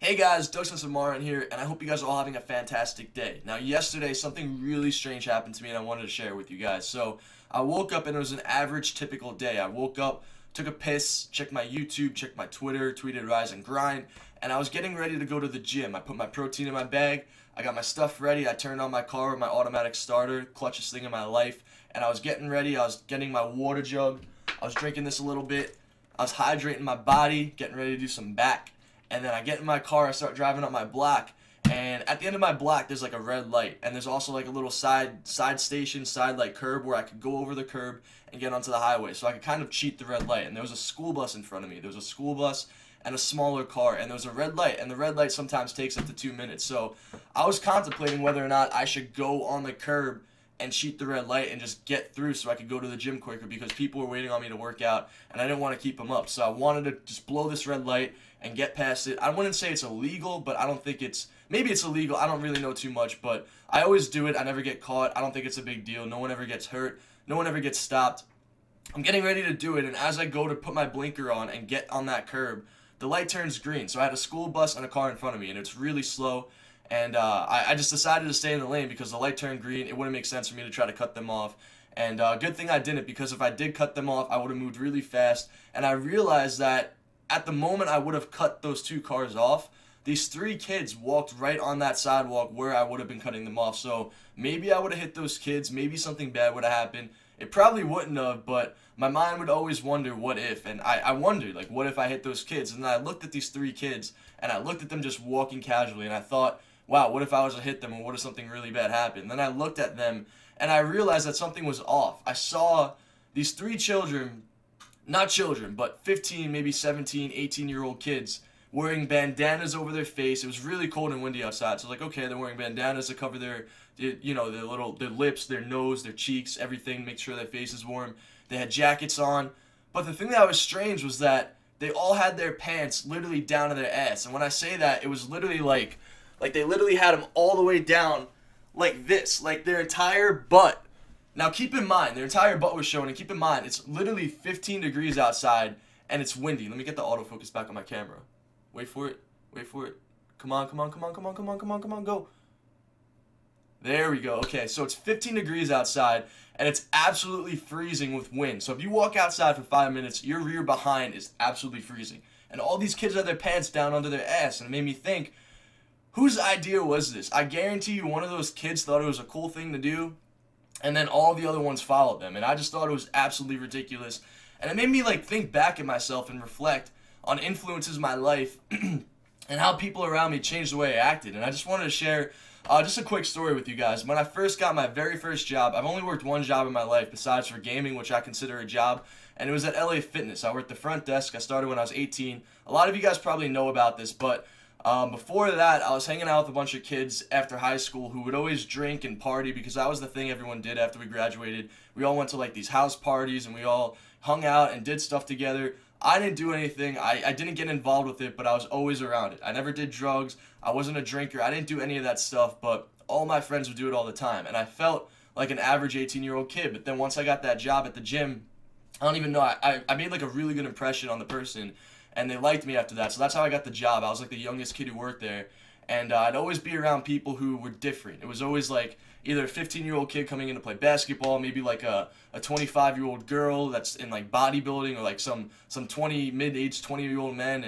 Hey guys, FaZe Censor here, and I hope you guys are all having a fantastic day. Now, yesterday, something really strange happened to me, and I wanted to share it with you guys. So, I woke up, and it was an average, typical day. I woke up, took a piss, checked my YouTube, checked my Twitter, tweeted Rise and Grind, and I was getting ready to go to the gym. I put my protein in my bag, I got my stuff ready, I turned on my car with my automatic starter, clutchest thing in my life, and I was getting ready, I was getting my water jug, I was drinking this a little bit, I was hydrating my body, getting ready to do some back. And then I get in my car, I start driving up my block, and at the end of my block, there's like a red light, and there's also like a little side station, like curb where I could go over the curb and get onto the highway, so I could kind of cheat the red light. And there was a school bus in front of me. There was a school bus and a smaller car, and there was a red light, and the red light sometimes takes up to 2 minutes. So I was contemplating whether or not I should go on the curb and cheat the red light and just get through so I could go to the gym quicker, because people were waiting on me to work out and I didn't want to keep them up. So I wanted to just blow this red light and get past it. I wouldn't say it's illegal, but I don't think maybe it's illegal. I don't really know too much, but I always do it. I never get caught. I don't think it's a big deal. No one ever gets hurt. No one ever gets stopped. I'm getting ready to do it, and as I go to put my blinker on and get on that curb, the light turns green. So I had a school bus and a car in front of me, and it's really slow. And I just decided to stay in the lane because the light turned green. It wouldn't make sense for me to try to cut them off. And good thing I didn't, because if I did cut them off, I would have moved really fast. And I realized that at the moment I would have cut those two cars off, these three kids walked right on that sidewalk where I would have been cutting them off. So maybe I would have hit those kids. Maybe something bad would have happened. It probably wouldn't have, but my mind would always wonder what if. And I wondered, like, what if I hit those kids? And then I looked at these three kids, and I looked at them just walking casually, and I thought, wow, what if I was to hit them, and what if something really bad happened? And then I looked at them, and I realized that something was off. I saw these three children, not children, but 15, maybe 17, 18-year-old kids wearing bandanas over their face. It was really cold and windy outside, so I was like, okay, they're wearing bandanas to cover their lips, their nose, their cheeks, everything, make sure their face is warm. They had jackets on, but the thing that was strange was that they all had their pants literally down to their ass, and when I say that, it was literally like they literally had them all the way down like this, like their entire butt. Now keep in mind, their entire butt was showing, and keep in mind, it's literally 15 degrees outside, and it's windy. Let me get the autofocus back on my camera. Wait for it, wait for it. Come on, come on, come on, come on, come on, come on, come on, go. There we go. Okay, so it's 15 degrees outside, and it's absolutely freezing with wind. So if you walk outside for 5 minutes, your rear behind is absolutely freezing. And all these kids had their pants down under their ass, and it made me think, whose idea was this? I guarantee you one of those kids thought it was a cool thing to do, and then all the other ones followed them. And I just thought it was absolutely ridiculous. And it made me like think back at myself and reflect on influences in my life and how people around me changed the way I acted. And I just wanted to share just a quick story with you guys. When I first got my very first job, I've only worked one job in my life besides for gaming, which I consider a job, and it was at LA Fitness. I worked the front desk. I started when I was 18. A lot of you guys probably know about this, but before that, I was hanging out with a bunch of kids after high school who would always drink and party, because that was the thing everyone did after we graduated. We all went to like these house parties, and we all hung out and did stuff together. I didn't do anything. I didn't get involved with it, but I was always around it. I never did drugs. I wasn't a drinker. I didn't do any of that stuff, but all my friends would do it all the time. And I felt like an average 18-year-old kid. But then once I got that job at the gym, I don't even know, I made like a really good impression on the person, and they liked me after that. So that's how I got the job. I was like the youngest kid who worked there. And I'd always be around people who were different. It was always like either a 15-year-old kid coming in to play basketball, maybe like a 25-year-old girl that's in like bodybuilding, or like some mid-aged 20-year-old men,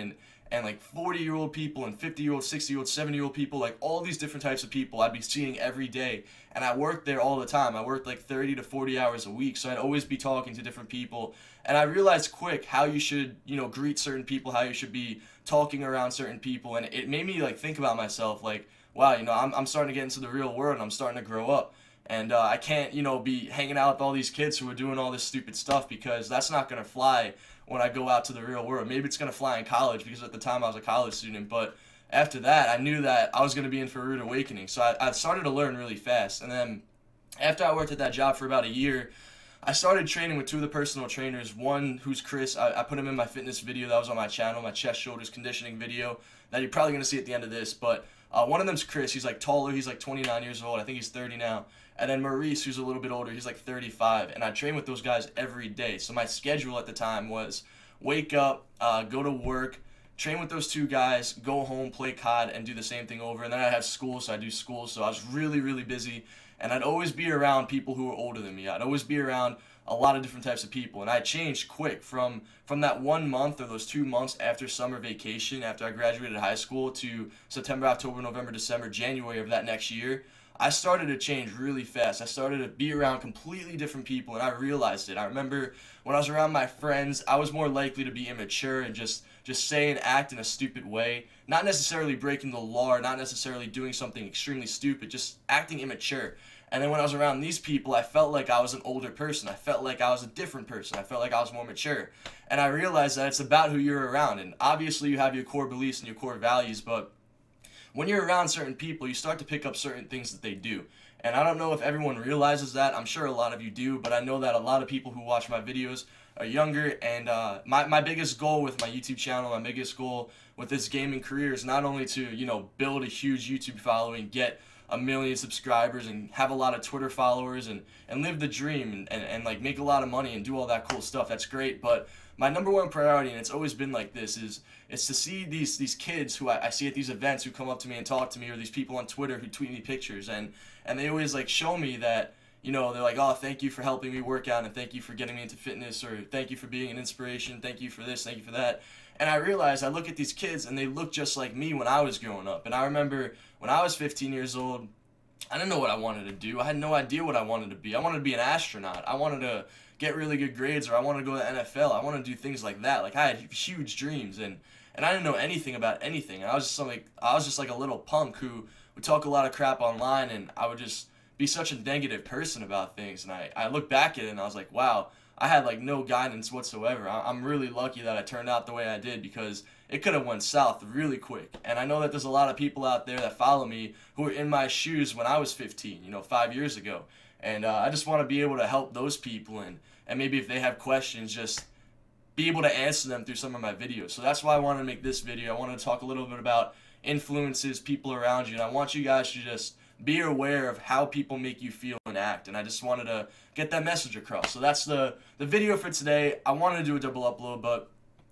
and like 40-year-old people, and 50-year-old, 60-year-old, 70-year-old people, like all these different types of people I'd be seeing every day. And I worked there all the time. I worked like 30 to 40 hours a week, so I'd always be talking to different people. And I realized quick how you should, greet certain people, how you should be talking around certain people. And it made me like think about myself, like, wow, I'm starting to get into the real world, and I'm starting to grow up. And I can't, be hanging out with all these kids who are doing all this stupid stuff, because that's not going to fly when I go out to the real world. Maybe it's going to fly in college, because at the time I was a college student, but after that, I knew that I was going to be in for a rude awakening. So I started to learn really fast. And then after I worked at that job for about a year, I started training with two of the personal trainers. One, who's Chris, I put him in my fitness video that was on my channel, my chest, shoulders, conditioning video that you're probably going to see at the end of this. But one of them's Chris. He's like taller. He's like 29 years old. I think he's 30 now. And then Maurice, who's a little bit older. He's like 35. And I train with those guys every day. So my schedule at the time was wake up, go to work, train with those two guys, go home, play COD, and do the same thing over. And then I have school, so I do school. So I was really, really busy. And I'd always be around people who were older than me. I'd always be around a lot of different types of people. And I changed quick from that 1 month or those 2 months after summer vacation, after I graduated high school, to September, October, November, December, January of that next year. I started to change really fast. I started to be around completely different people, and I realized it. I remember when I was around my friends, I was more likely to be immature and just say and act in a stupid way. Not necessarily breaking the law, or not necessarily doing something extremely stupid, just acting immature. And then when I was around these people, I felt like I was an older person. I felt like I was a different person. I felt like I was more mature. And I realized that it's about who you're around. And obviously you have your core beliefs and your core values, but when you're around certain people, you start to pick up certain things that they do. And I don't know if everyone realizes that. I'm sure a lot of you do, but I know that a lot of people who watch my videos are younger. And my biggest goal with my YouTube channel, my biggest goal with this gaming career is not only to, you know, build a huge YouTube following, get 1 million subscribers and have a lot of Twitter followers and live the dream and like make a lot of money and do all that cool stuff. That's great, but my number one priority, and it's always been like this, is to see these kids who I see at these events who come up to me and talk to me, or these people on Twitter who tweet me pictures, and they always like show me that, you know, they're like, oh, thank you for helping me work out, and thank you for getting me into fitness, or thank you for being an inspiration, thank you for this, thank you for that. And I realize, I look at these kids and they look just like me when I was growing up. And I remember when I was 15 years old, I didn't know what I wanted to do. I had no idea what I wanted to be. I wanted to be an astronaut. I wanted to get really good grades, or I wanted to go to the NFL. I wanted to do things like that. Like, I had huge dreams, and I didn't know anything about anything. I was just like a little punk who would talk a lot of crap online, and I would just be such a negative person about things. And I look back at it and I was like, wow, I had like no guidance whatsoever. I'm really lucky that I turned out the way I did, because it could have went south really quick. And I know that there's a lot of people out there that follow me who were in my shoes when I was 15, you know, 5 years ago. And I just want to be able to help those people, and maybe if they have questions, just be able to answer them through some of my videos. So that's why I wanted to make this video. I wanted to talk a little bit about influences, people around you, and I want you guys to just be aware of how people make you feel and act. And I just wanted to get that message across. So that's the video for today. I wanted to do a double upload, but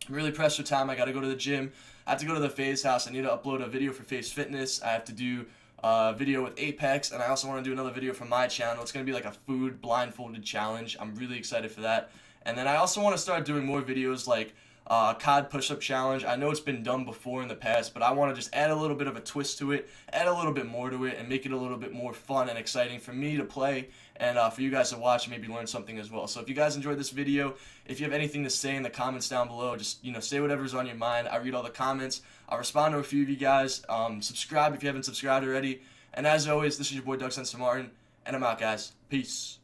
I'm really pressed for time. I got to go to the gym. I have to go to the FaZe house. I need to upload a video for FaZe Fitness. I have to do a video with Apex, and I also want to do another video for my channel. It's going to be like a food blindfolded challenge. I'm really excited for that. And then I also want to start doing more videos like COD push-up challenge. I know it's been done before in the past, but I want to just add a little bit of a twist to it, add a little bit more to it, and make it a little bit more fun and exciting for me to play, and for you guys to watch and maybe learn something as well. So if you guys enjoyed this video, if you have anything to say in the comments down below, just, you know, say whatever's on your mind. I read all the comments. I'll respond to a few of you guys. Subscribe if you haven't subscribed already. And as always, this is your boy Doug Censor Martin, and I'm out, guys. Peace.